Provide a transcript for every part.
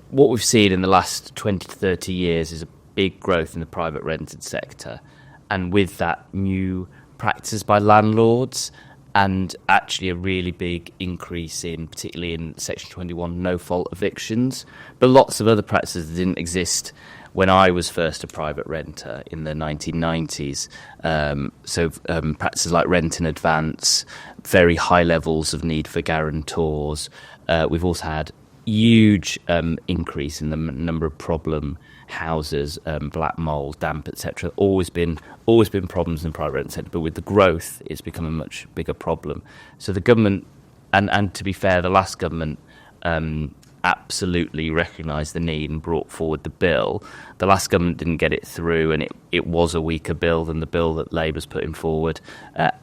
what we've seen in the last 20 to 30 years is a big growth in the private rented sector, and with that, new practices by landlords, and actually a really big increase in, particularly in Section 21, no-fault evictions, but lots of other practices that didn't exist when I was first a private renter in the 1990s. Practices like rent in advance, very high levels of need for guarantors. We've also had huge increase in the number of problem houses, black mould, damp, etc. Always been problems in the private rent sector, but with the growth, it's become a much bigger problem. So the government, and to be fair, the last government absolutely recognised the need and brought forward the bill. The last government didn't get it through, and it was a weaker bill than the bill that Labour's putting forward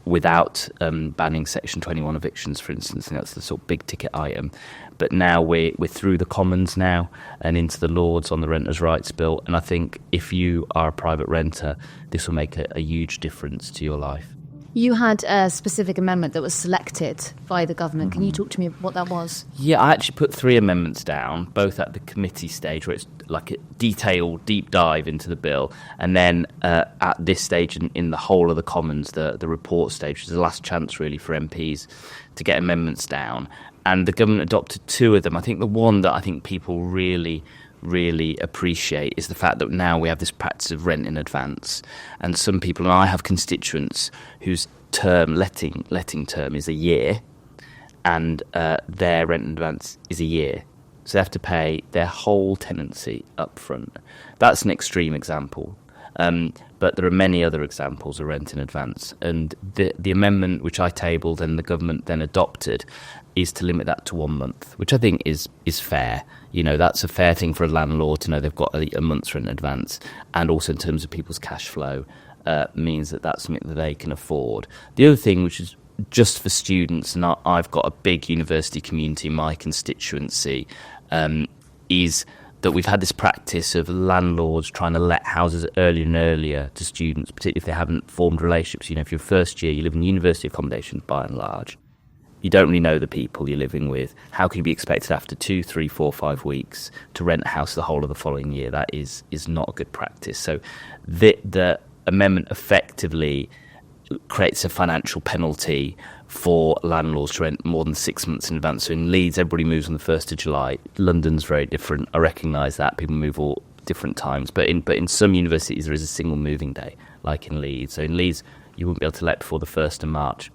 without banning Section 21 evictions, for instance, and that's the sort of big ticket item. But now we're through the Commons now and into the Lords on the Renters' Rights Bill, and I think if you are a private renter, this will make a huge difference to your life. You had a specific amendment that was selected by the government. Can you talk to me what that was? Yeah, I actually put 3 amendments down, both at the committee stage, where it's like a detailed, deep dive into the bill, and then at this stage in the whole of the Commons, the report stage, which is the last chance really for MPs to get amendments down. And the government adopted 2 of them. I think the one that I think people really appreciate is the fact that now we have this practice of rent in advance. And some people, and I have constituents whose letting term is a year, and their rent in advance is a year. So they have to pay their whole tenancy up front. That's an extreme example. But there are many other examples of rent in advance. And the amendment which I tabled and the government then adopted is to limit that to 1 month, which I think is fair. You know, that's a fair thing for a landlord to know they've got a month's rent in advance, and also in terms of people's cash flow, means that that's something that they can afford. The other thing, which is just for students, and I've got a big university community in my constituency, is that we've had this practice of landlords trying to let houses earlier and earlier to students, particularly if they haven't formed relationships. You know, if you're first year, you live in university accommodation by and large. You don't really know the people you're living with. How can you be expected after 2, 3, 4, 5 weeks to rent a house the whole of the following year? That is not a good practice. So the amendment effectively creates a financial penalty for landlords to rent more than 6 months in advance. So in Leeds, everybody moves on the 1st of July. London's very different. I recognise that. People move all different times. But in some universities, there is a single moving day, like in Leeds. So in Leeds, you wouldn't be able to let before the 1st of March.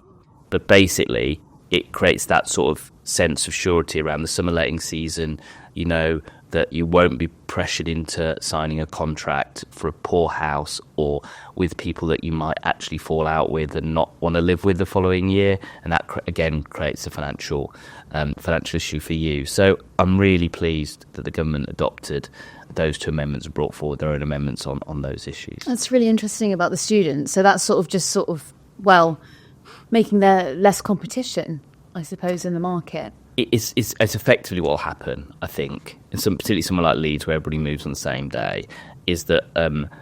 But basically, it creates that sort of sense of surety around the summer letting season, you know, that you won't be pressured into signing a contract for a poor house or with people that you might actually fall out with and not want to live with the following year. And that, again, creates a financial issue for you. So I'm really pleased that the government adopted those 2 amendments and brought forward their own amendments on those issues. That's really interesting about the students. So that's making there less competition, I suppose, in the market. It's effectively what will happen, I think, particularly somewhere like Leeds, where everybody moves on the same day, is that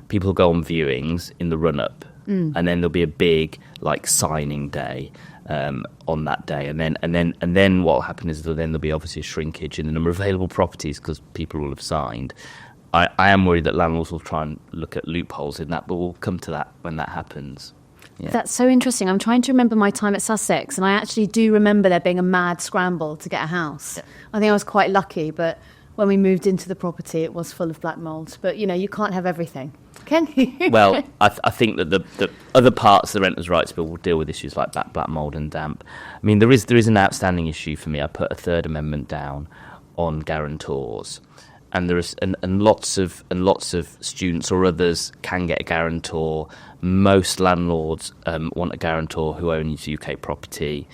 people go on viewings in the run-up, and then there'll be a big signing day on that day, and then what will happen is that then there'll be obviously a shrinkage in the number of available properties because people will have signed. I am worried that landlords will try and look at loopholes in that, but we'll come to that when that happens. Yeah. That's so interesting. I'm trying to remember my time at Sussex, and I actually do remember there being a mad scramble to get a house. Yeah. I think I was quite lucky, but when we moved into the property, it was full of black mould. But, you know, you can't have everything, can you? Well, I think that the other parts of the Renters' Rights Bill will deal with issues like black mould and damp. I mean, there is an outstanding issue for me. I put a 3rd amendment down on guarantors. And there is and lots of students or others can get a guarantor. Most landlords want a guarantor who owns UK property.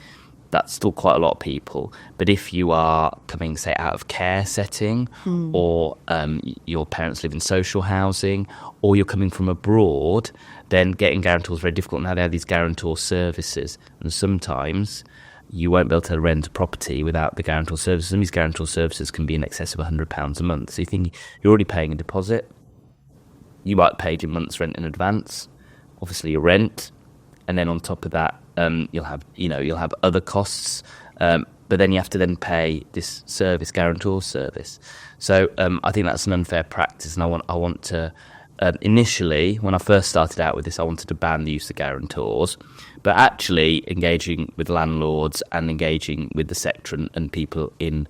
That's still quite a lot of people. But if you are coming, say, out of care setting, or your parents live in social housing, or you're coming from abroad, then getting guarantors is very difficult. Now they have these guarantor services, and sometimes you won't be able to rent a property without the guarantor services. And these guarantor services can be in excess of £100 a month. So you think you're already paying a deposit. You might have paid your month's rent in advance, obviously your rent, and then on top of that, you'll have other costs. but then you have to then pay this service, guarantor service. So I think that's an unfair practice, and I want to. Initially, when I first started out with this, I wanted to ban the use of guarantors, but actually engaging with landlords and engaging with the sector and people in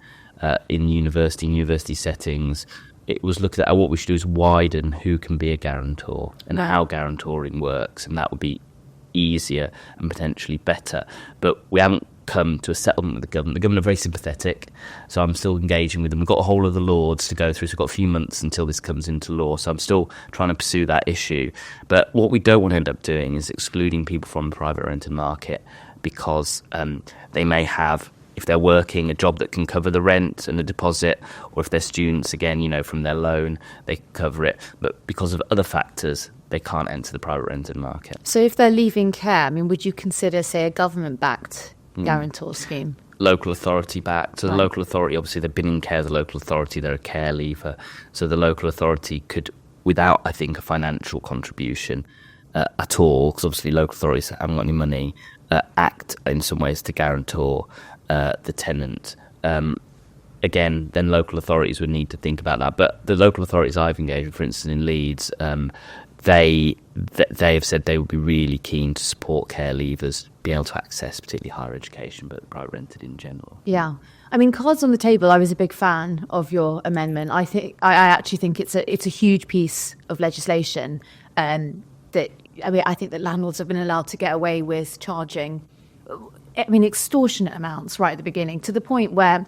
university settings, it was looking at what we should do is widen who can be a guarantor and how guarantoring works, and that would be easier and potentially better. But we haven't come to a settlement with the government. The government are very sympathetic, so I'm still engaging with them. We've got a whole of the Lords to go through, so we've got a few months until this comes into law, so I'm still trying to pursue that issue. But what we don't want to end up doing is excluding people from the private rented market because they may have, if they're working, a job that can cover the rent and the deposit, or if they're students, again, from their loan, they cover it. But because of other factors, they can't enter the private rented market. So if they're leaving care, would you consider, say, a government-backed guarantor scheme? Local authority backed. So the local authority, obviously, they've been in care of the local authority, they're a care leaver. So the local authority could, without, I think, a financial contribution at all, because obviously local authorities haven't got any money, act in some ways to guarantor the tenant. Again, then local authorities would need to think about that. But the local authorities I've engaged with, for instance, in Leeds, they have said they would be really keen to support care leavers be able to access particularly higher education, but private rented in general. Yeah. Cards on the table, I was a big fan of your amendment. I actually think it's a huge piece of legislation I think that landlords have been allowed to get away with charging extortionate amounts right at the beginning, to the point where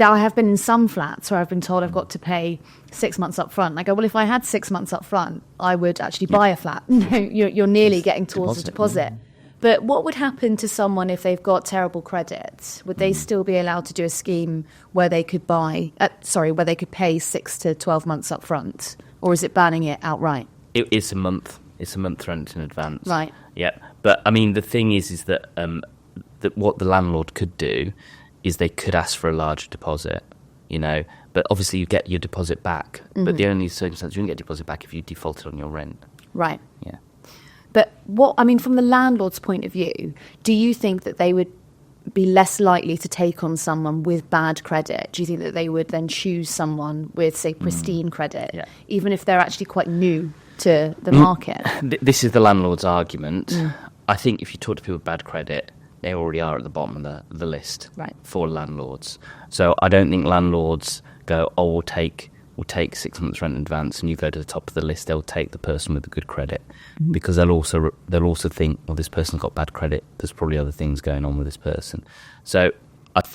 I have been in some flats where I've been told I've got to pay 6 months up front. I go, well, if I had 6 months up front, I would actually buy a flat. You're nearly getting towards a deposit. But what would happen to someone if they've got terrible credit? Would they still be allowed to do a scheme where they could where they could pay 6 to 12 months up front? Or is it banning it outright? It's a month. It's a month rent in advance. Right. Yeah. But the thing is that what the landlord could do is they could ask for a larger deposit, but obviously you get your deposit back. Mm-hmm. But the only circumstance you don't get deposit back if you defaulted on your rent. Right. Yeah. But from the landlord's point of view, do you think that they would be less likely to take on someone with bad credit? Do you think that they would then choose someone with, say, pristine credit, even if they're actually quite new to the market? This is the landlord's argument. I think if you talk to people with bad credit, they already are at the bottom of the list for landlords. So I don't think landlords go, oh, we'll take 6 months rent in advance, and you go to the top of the list. They'll take the person with the good credit, because they'll also think, well, this person's got bad credit. There's probably other things going on with this person. So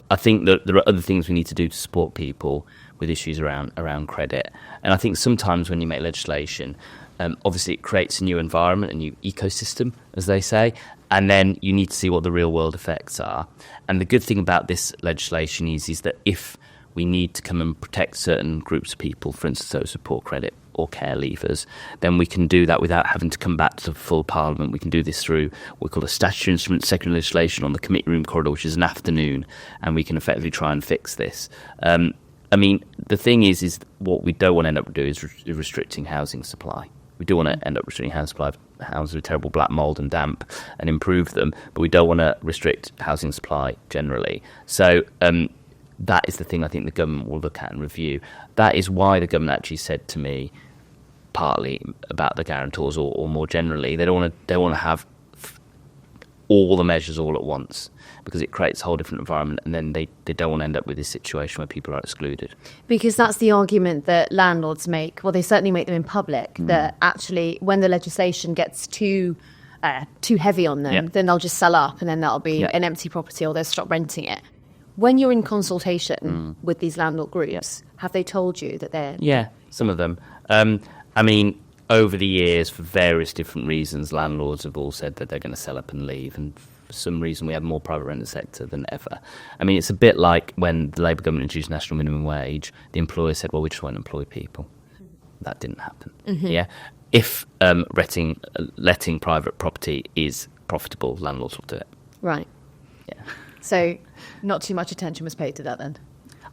I think that there are other things we need to do to support people with issues around credit. And I think sometimes when you make legislation, obviously it creates a new environment, a new ecosystem, as they say, and then you need to see what the real world effects are. And the good thing about this legislation is that if we need to come and protect certain groups of people, for instance, those with poor credit or care leavers, then we can do that without having to come back to the full Parliament. We can do this through what we call a statutory instrument, secondary legislation on the committee room corridor, which is an afternoon, and we can effectively try and fix this. The thing is what we don't want to end up doing is restricting housing supply. We do want to end up restricting housing supply of houses with terrible black mould and damp and improve them, but we don't want to restrict housing supply generally. So that is the thing I think the government will look at and review. That is why the government actually said to me, partly about the guarantors or more generally, they don't want to have all the measures all at once, because it creates a whole different environment, and then they don't want to end up with this situation where people are excluded. Because that's the argument that landlords make. Well, they certainly make them in public, that actually when the legislation gets too heavy on them, then they'll just sell up, and then that'll be an empty property, or they'll stop renting it. When you're in consultation with these landlord groups, have they told you that they're... Yeah, some of them. Over the years, for various different reasons, landlords have all said that they're going to sell up and leave, and for some reason we have more private rented sector than ever. It's a bit like when the Labour government introduced national minimum wage, the employers said, well, we just won't employ people. That didn't happen. Mm-hmm. Yeah. If letting private property is profitable, landlords will do it. Right. Yeah. So not too much attention was paid to that then?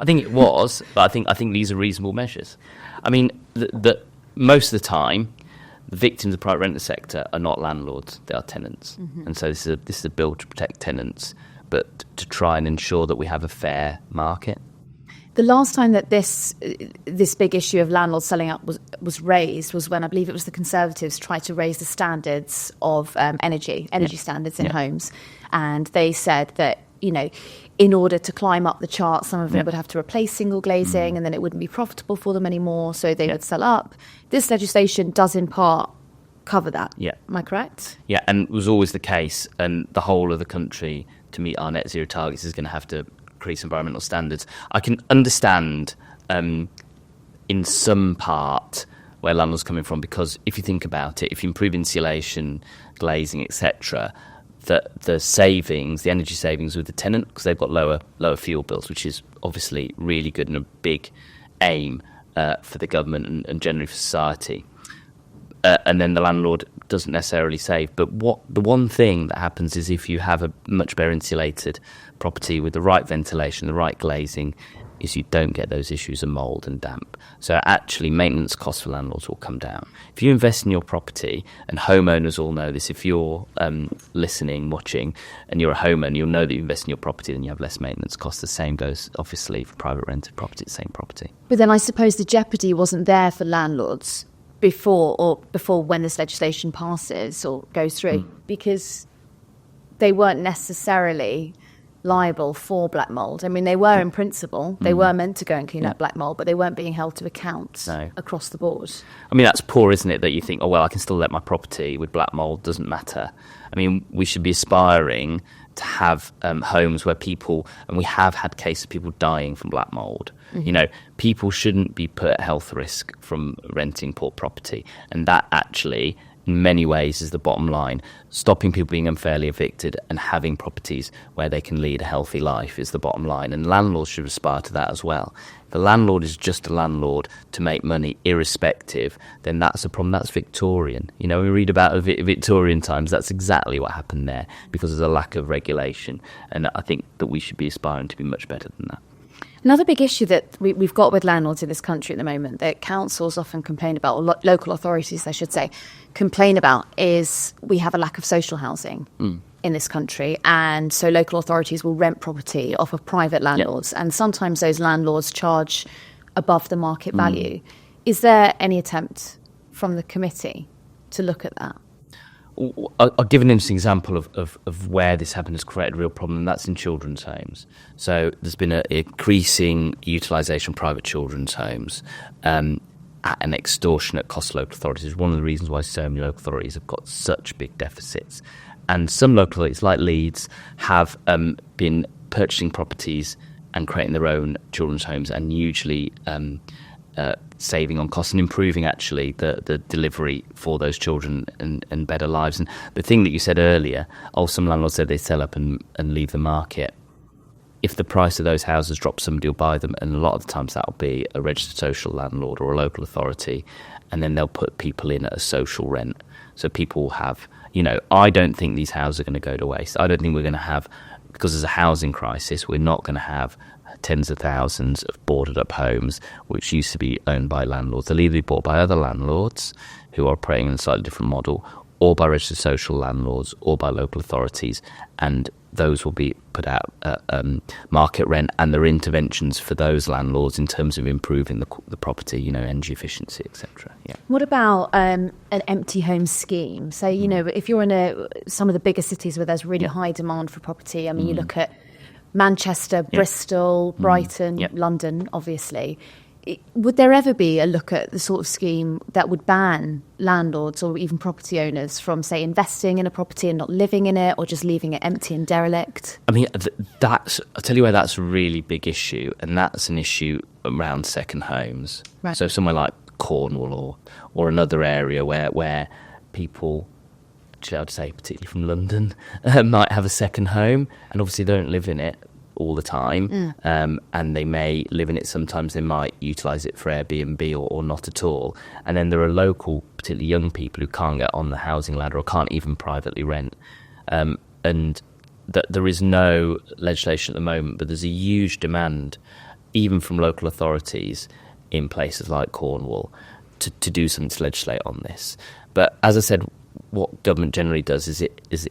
I think it was, but I think these are reasonable measures. Most of the time, the victims of the private rented sector are not landlords; they are tenants. Mm-hmm. And so this is a bill to protect tenants. but to try and ensure that we have a fair market. The last time that this big issue of landlords selling up was raised was when I believe it was the Conservatives tried to raise the standards of energy standards in homes. And they said that, in order to climb up the chart, some of them would have to replace single glazing and then it wouldn't be profitable for them anymore. So they would sell up. This legislation does in part cover that. Yeah. Am I correct? Yeah, and it was always the case. And the whole of the country, to meet our net zero targets, is going to have to increase environmental standards. I can understand in some part where landlords are coming from, because if you think about it, if you improve insulation, glazing, etc., the savings, the energy savings with the tenant, because they've got lower fuel bills, which is obviously really good and a big aim for the government and generally for society. And then the landlord doesn't necessarily save. But the one thing that happens is if you have a much better insulated property with the right ventilation, the right glazing, is you don't get those issues of mould and damp. So actually maintenance costs for landlords will come down. If you invest in your property, and homeowners all know this, if you're listening, watching, and you're a homeowner, you'll know that you invest in your property, then you have less maintenance costs. The same goes, obviously, for private rented property, the same property. But then I suppose the jeopardy wasn't there for landlords before when this legislation passes or goes through, because they weren't necessarily liable for black mould. I mean, they were in principle, they were meant to go and clean up black mould, but they weren't being held to account across the board. I mean, that's poor, isn't it, that you think, oh, well, I can still let my property with black mould, doesn't matter. I mean, we should be aspiring to have homes where people, and we have had cases of people dying from black mould. People shouldn't be put at health risk from renting poor property. And that actually, in many ways, is the bottom line. Stopping people being unfairly evicted and having properties where they can lead a healthy life is the bottom line. And landlords should aspire to that as well. If the landlord is just a landlord to make money irrespective, then that's a problem. That's Victorian. We read about Victorian times. That's exactly what happened there, because there's a lack of regulation. And I think that we should be aspiring to be much better than that. Another big issue that we've got with landlords in this country at the moment that councils often complain about, or local authorities, I should say, complain about, is we have a lack of social housing in this country. And so local authorities will rent property off of private landlords. And sometimes those landlords charge above the market value. Is there any attempt from the committee to look at that? I'll give an interesting example of where this happened has created a real problem, and that's in children's homes. So there's been an increasing utilisation of private children's homes at an extortionate cost to local authorities. One of the reasons why so many local authorities have got such big deficits. And some local authorities, like Leeds, have been purchasing properties and creating their own children's homes, and usually saving on costs and improving actually the delivery for those children and better lives. And the thing that you said earlier, some landlords said they sell up and leave the market. If the price of those houses drops, somebody will buy them, and a lot of the times that'll be a registered social landlord or a local authority, and then they'll put people in at a social rent. So people will have, I don't think these houses are going to go to waste. I don't think we're going to have, because there's a housing crisis, we're not going to have tens of thousands of boarded up homes which used to be owned by landlords. They'll either be bought by other landlords who are operating in a slightly different model, or by registered social landlords, or by local authorities, and those will be put out at market rent, and there are interventions for those landlords in terms of improving the property, energy efficiency, etc. Yeah. What about an empty home scheme? So, if you're in some of the bigger cities where there's really high demand for property, I mean, you look at Manchester, Bristol, Brighton, London, obviously. Would there ever be a look at the sort of scheme that would ban landlords or even property owners from, say, investing in a property and not living in it, or just leaving it empty and derelict? I mean, I'll tell you where that's a really big issue, and that's an issue around second homes. Right. So somewhere like Cornwall or another area where people, I would say particularly from London, might have a second home, and obviously they don't live in it all the time, and they may live in it. Sometimes they might utilise it for Airbnb or not at all. And then there are local, particularly young people, who can't get on the housing ladder or can't even privately rent. And that there is no legislation at the moment, but there's a huge demand, even from local authorities in places like Cornwall, to do something to legislate on this. But as I said, what government generally does is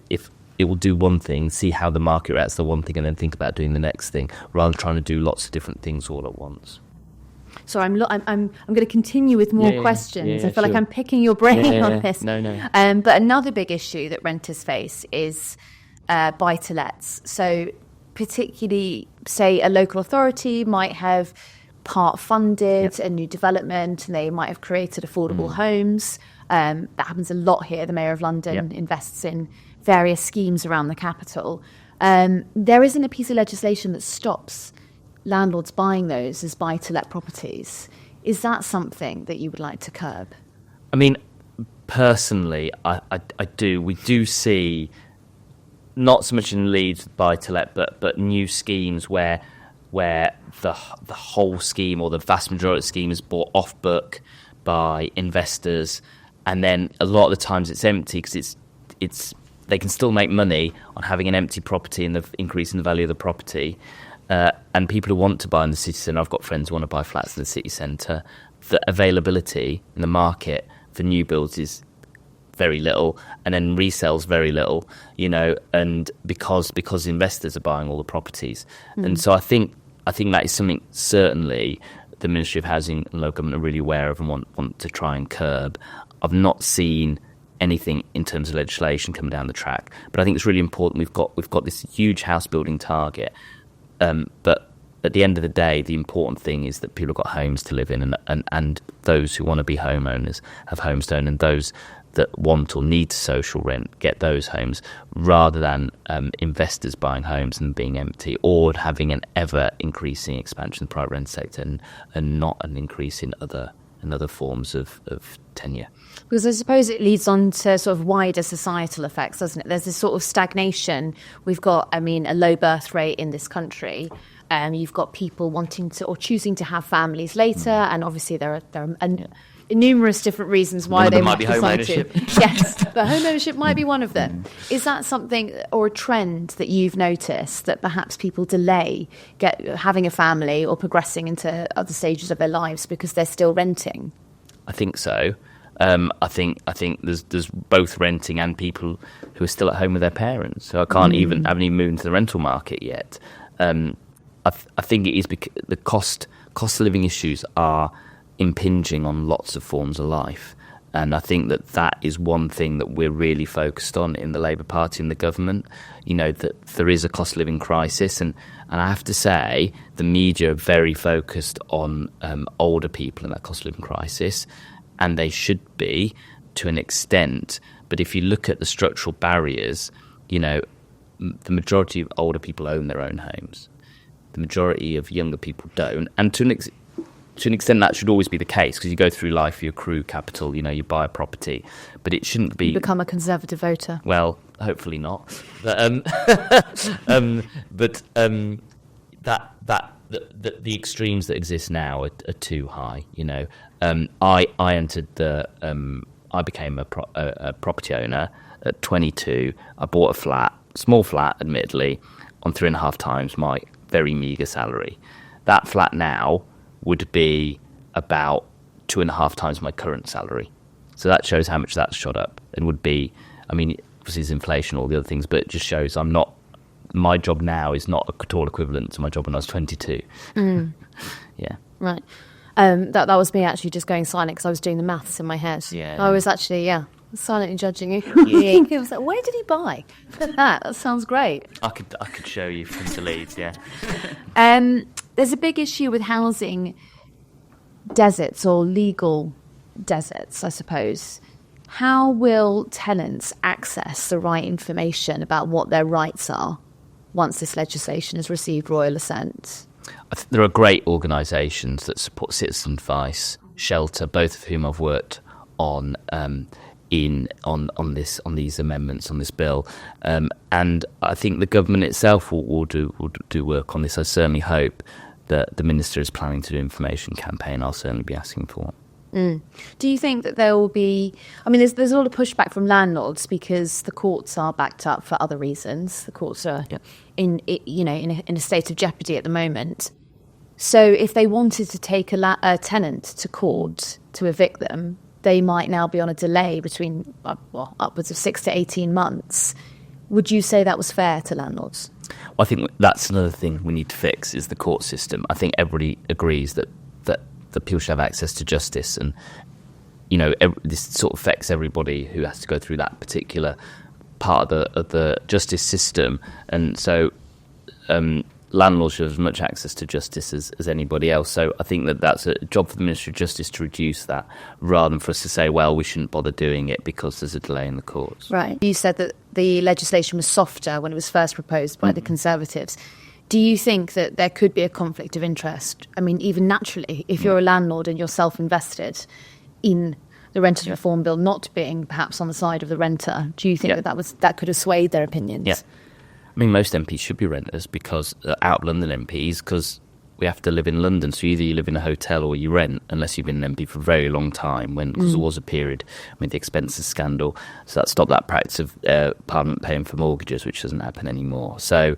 if it will do one thing, see how the market reacts to one thing, and then think about doing the next thing, rather than trying to do lots of different things all at once. So I'm going to continue with more questions. I feel like I'm picking your brain on this. No. But another big issue that renters face is buy-to-lets. So particularly, say, a local authority might have part-funded a new development, and they might have created affordable homes. That happens a lot here. The Mayor of London invests in various schemes around the capital. There isn't a piece of legislation that stops landlords buying those as buy-to-let properties. Is that something that you would like to curb? I mean, personally, I do. We do see, not so much in Leeds buy-to-let, but new schemes where the whole scheme or the vast majority of the scheme is bought off book by investors, and then a lot of the times it's empty because it's they can still make money on having an empty property and the increase in the value of the property. And people who want to buy in the city centre, I've got friends who want to buy flats in the city centre, the availability in the market for new builds is very little, and then resales very little, and because investors are buying all the properties. And so I think that is something certainly the Ministry of Housing and Local Government are really aware of and want to try and curb. I've not seen anything in terms of legislation coming down the track, but I think it's really important. We've got this huge house building target, but at the end of the day, the important thing is that people have got homes to live in, and those who want to be homeowners have homes to own, and those that want or need social rent get those homes, rather than investors buying homes and being empty, or having an ever increasing expansion of the private rent sector and not an increase in other forms of tenure. Because I suppose it leads on to sort of wider societal effects, doesn't it? There's this sort of stagnation. We've got, a low birth rate in this country. You've got people wanting to or choosing to have families later, and obviously there are numerous different reasons why they might decide to. Yes, but home ownership might be one of them. Is that something or a trend that you've noticed, that perhaps people delay having a family or progressing into other stages of their lives because they're still renting? I think so. I think there's both renting and people who are still at home with their parents. So I haven't even moved into the rental market yet. I think it is because the cost of living issues are impinging on lots of forms of life, and I think that is one thing that we're really focused on in the Labour Party and the government. That there is a cost of living crisis, and I have to say the media are very focused on older people in that cost of living crisis, and they should be to an extent. But if you look at the structural barriers, the majority of older people own their own homes. The majority of younger people don't, and to an extent that should always be the case, because you go through life, you accrue capital, you buy a property, but it shouldn't be... You become a Conservative voter. Well, hopefully not. But the extremes that exist now are too high. I became a property owner at 22. I bought a flat, small flat, admittedly, on 3.5 times my very meagre salary. That flat now would be about 2.5 times my current salary. So that shows how much that's shot up. It would be, obviously there's inflation, all the other things, but it just shows my job now is not at all equivalent to my job when I was 22. Yeah. Right. That was me actually just going silent because I was doing the maths in my head. Yeah. I was actually, silently judging you. I was like, where did he buy? Look at that. That sounds great. I could show you from the Leeds, yeah. There's a big issue with housing deserts, or legal deserts, I suppose. How will tenants access the right information about what their rights are once this legislation has received royal assent? There are great organisations that support citizen advice, Shelter, both of whom I've worked on these amendments on this bill, and I think the government itself will do work on this. I certainly hope that the minister is planning to do an information campaign. I'll certainly be asking for it. Do you think that there will be... there's a lot of pushback from landlords because the courts are backed up for other reasons. The courts are in a state of jeopardy at the moment. So if they wanted to take a tenant to court to evict them, they might now be on a delay between upwards of 6 to 18 months. Would you say that was fair to landlords? I think that's another thing we need to fix is the court system. I think everybody agrees that people should have access to justice, and this sort of affects everybody who has to go through that particular part of the justice system. And so landlords should have as much access to justice as anybody else. So I think that's a job for the Ministry of Justice to reduce that, rather than for us to say, well, we shouldn't bother doing it because there's a delay in the courts. Right. You said that the legislation was softer when it was first proposed by the Conservatives. Do you think that there could be a conflict of interest? I mean, even naturally, if you're a landlord and you're self-invested in the Renters Reform Bill not being perhaps on the side of the renter, do you think that could have swayed their opinions? Yeah. I mean, most MPs should be renters because out of London MPs, because we have to live in London. So either you live in a hotel or you rent, unless you've been an MP for a very long time, because there was a period with the expenses scandal. So that stopped that practice of Parliament paying for mortgages, which doesn't happen anymore. So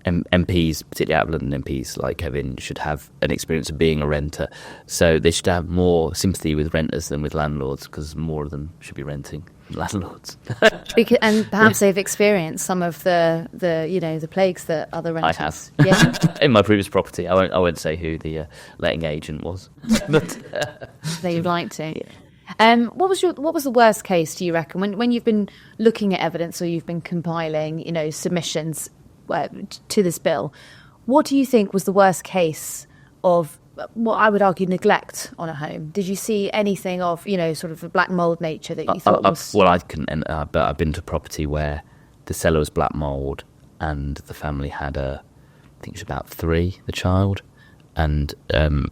MPs, particularly out of London MPs like Kevin, should have an experience of being a renter. So they should have more sympathy with renters than with landlords, because more of them should be renting landlords. And perhaps they've experienced some of the plagues that other renters. I have. Yeah. In my previous property. I won't say who the letting agent was. But that you'd like to. Yeah. What was the worst case, do you reckon, when you've been looking at evidence or you've been compiling, submissions to this bill? What do you think was the worst case of what I would argue neglect on a home? Did you see anything of sort of a black mould nature that you thought was? Well, I couldn't enter, but I've been to a property where the cellar was black mould and the family had I think it was about 3, the child, and I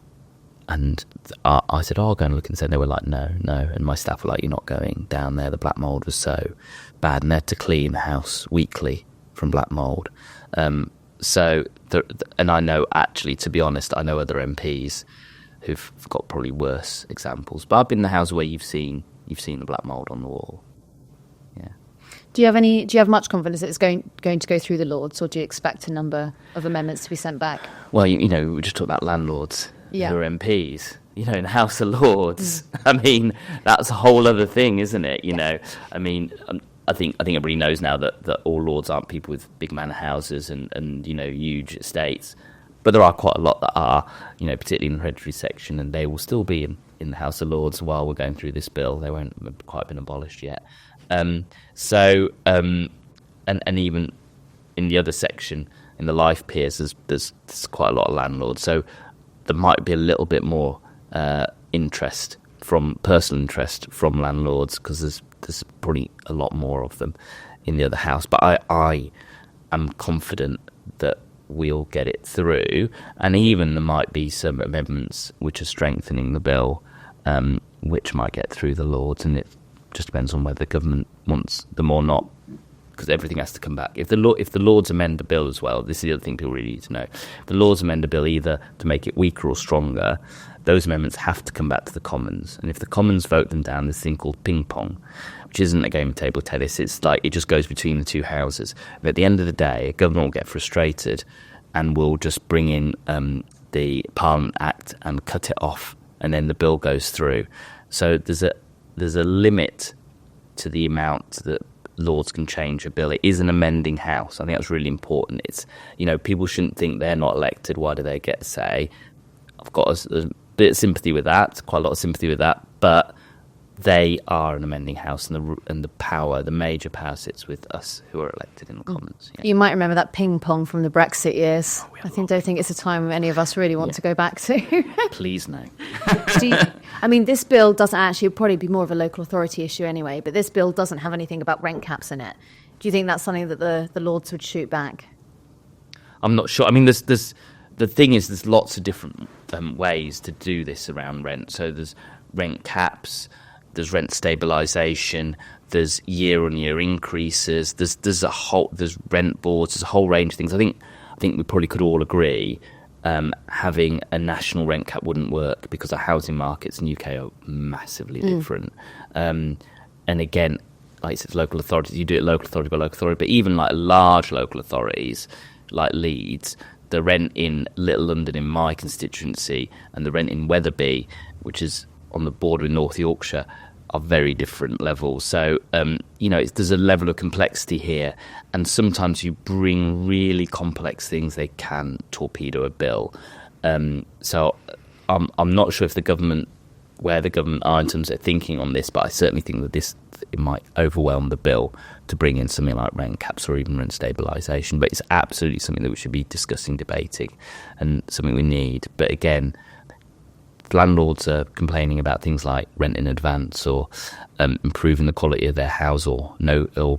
said, I'll go and look inside. And they were like, no, and my staff were like, you're not going down there. The black mould was so bad, and they had to clean the house weekly from black mould. And I know, actually, to be honest, I know other MPs who've got probably worse examples. But I've been in the house where you've seen the black mould on the wall. Yeah. Do you have much confidence that it's going to go through the Lords, or do you expect a number of amendments to be sent back? Well, we just talked about landlords who are MPs. In the House of Lords. I mean, that's a whole other thing, isn't it? I mean. I think everybody knows now that all lords aren't people with big manor houses and huge estates, but there are quite a lot that are, particularly in the hereditary section, and they will still be in the House of Lords while we're going through this bill. They won't have quite been abolished yet. And even in the other section, in the life peers, there's quite a lot of landlords, so there might be a little bit more personal interest from landlords, because there's probably a lot more of them in the other house. But I am confident that we'll get it through, and even there might be some amendments which are strengthening the bill, which might get through the Lords, and it just depends on whether the government wants them or not, because everything has to come back. If the Lords amend the bill as well, this is the other thing people really need to know. If the Lords amend the bill either to make it weaker or stronger, those amendments have to come back to the Commons. And if the Commons vote them down, there's this thing called ping-pong, which isn't a game of table tennis. It's like it just goes between the two houses. But at the end of the day, a government will get frustrated and will just bring in the Parliament Act and cut it off, and then the bill goes through. So there's a limit to the amount that Lords can change a bill. It is an amending house. I think that's really important. It's people shouldn't think they're not elected. Why do they get a say? I've got a bit of sympathy with that, quite a lot of sympathy with that, but they are an amending house, and the major power sits with us who are elected in the Commons. Yeah. You might remember that ping pong from the Brexit years. Don't think it's a time any of us really want to go back to. Please no. This bill doesn't actually, probably be more of a local authority issue anyway, but this bill doesn't have anything about rent caps in it. Do you think that's something that the Lords would shoot back? I'm not sure. I mean, the thing is, there's lots of different ways to do this around rent. So there's rent caps, there's rent stabilisation, there's year-on-year increases, there's rent boards, there's a whole range of things. I think we probably could all agree having a national rent cap wouldn't work, because our housing markets in UK are massively different. And again, like it's local authorities, you do it local authority by local authority, but even like large local authorities like Leeds, the rent in Little London in my constituency and the rent in Wetherby, which is on the border in North Yorkshire, are very different levels. So, there's a level of complexity here, and sometimes you bring really complex things, they can torpedo a bill. So I'm not sure if where the government are in terms of thinking on this, but I certainly think that it might overwhelm the bill to bring in something like rent caps or even rent stabilisation. But it's absolutely something that we should be discussing, debating, and something we need. But again, landlords are complaining about things like rent in advance or improving the quality of their house or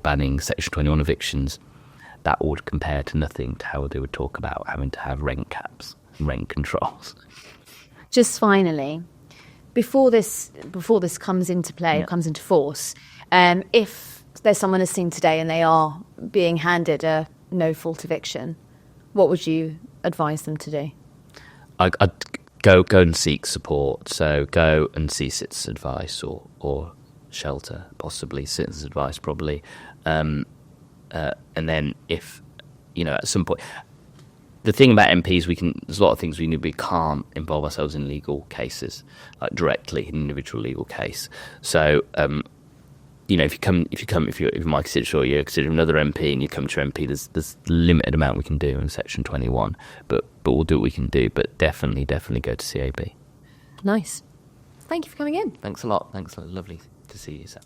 banning Section 21 evictions. That would compare to nothing to how they would talk about having to have rent caps and rent controls. Just finally, before this comes into play, comes into force, if there's someone listening today and they are being handed a no-fault eviction, what would you advise them to do? I'd go and seek support. So go and see citizens' advice or shelter, possibly citizens' advice, probably, and then if at some point. The thing about MPs, there's a lot of things we can't involve ourselves in legal cases, like directly in an individual legal case. So, if you're my constituency, you're considering another MP, and you come to your MP, there's limited amount we can do in Section 21, but we'll do what we can do. But definitely go to CAB. Nice. Thank you for coming in. Thanks a lot. Lovely to see you, Sam.